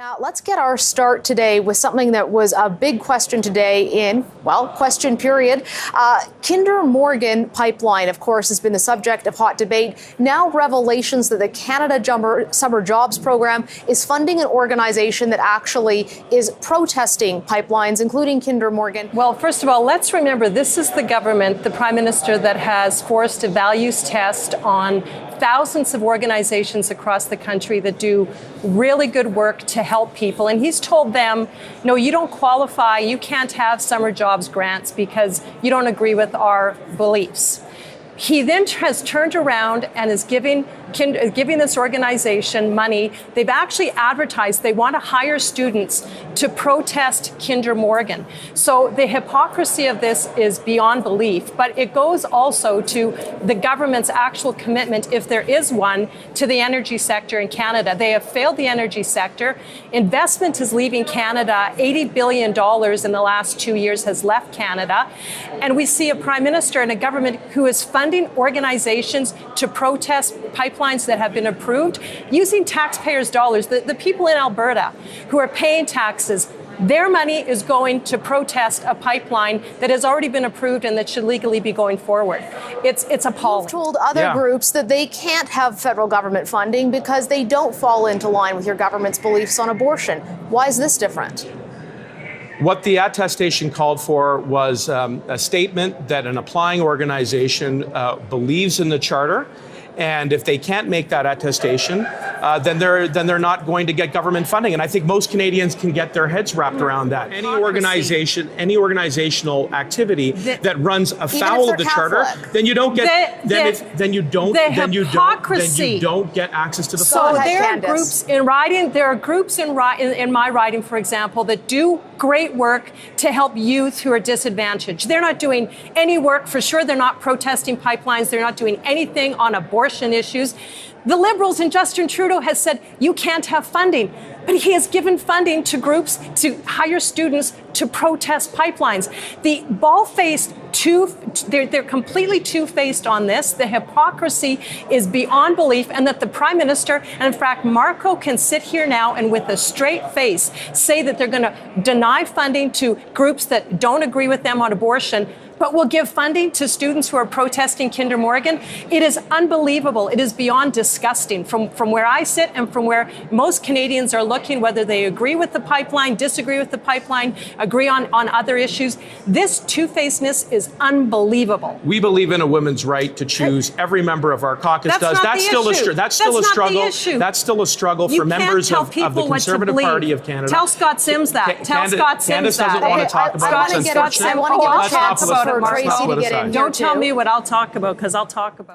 Now, let's get our start today with something that was a big question today in, well, question period. Kinder Morgan pipeline, of course, has been the subject of hot debate. Now revelations that the Canada Summer Jobs Program is funding an organization that actually is protesting pipelines, including Kinder Morgan. Well, first of all, let's remember this is the government, the Prime Minister, that has forced a values test on thousands of organizations across the country that do really good work to help people. And he's told them, no, you don't qualify. You can't have summer jobs grants because you don't agree with our beliefs. He then has turned around and is giving this organization money. They've actually advertised they want to hire students to protest Kinder Morgan. So the hypocrisy of this is beyond belief, but it goes also to the government's actual commitment, if there is one, to the energy sector in Canada. They have failed the energy sector. Investment is leaving Canada. $80 billion in the last 2 years has left Canada. And we see a Prime Minister and a government who is funding organizations to protest pipelines that have been approved using taxpayers' dollars. The people in Alberta who are paying taxes, their money is going to protest a pipeline that has already been approved and that should legally be going forward. It's appalling. You've told other groups that they can't have federal government funding because they don't fall into line with your government's beliefs on abortion. Why is this different? What the attestation called for was a statement that an applying organization believes in the Charter. And if they can't make that attestation, then they're not going to get government funding. And I think most Canadians can get their heads wrapped around that. Any organizational activity that runs afoul of the Charter, then you don't get then you don't get access to the funds. So there are groups in writing. There are groups in my writing, for example, that do great work to help youth who are disadvantaged. They're not doing any work. For sure, they're not protesting pipelines. They're not doing anything on abortion issues. The Liberals and Justin Trudeau has said you can't have funding, but he has given funding to groups to hire students to protest pipelines. The bald-faced they're completely two-faced on this. The hypocrisy is beyond belief, and that the Prime Minister, and in fact, Marco can sit here now and with a straight face say that they're going to deny funding to groups that don't agree with them on abortion, but will give funding to students who are protesting Kinder Morgan. It is unbelievable. It is beyond disgusting from where I sit and from where most Canadians are looking, whether they agree with the pipeline, disagree with the pipeline, agree on other issues. This two-facedness is unbelievable. We believe in a woman's right to choose. Every member of our caucus does. That's still a struggle. That's still a struggle for members of the Conservative Party of Canada. Tell Scott Sims that. Tell Scott Sims that. Candace doesn't want to talk about it. I want to get a chance for Tracy to get in here, Don't tell me what I'll talk about, because I'll talk about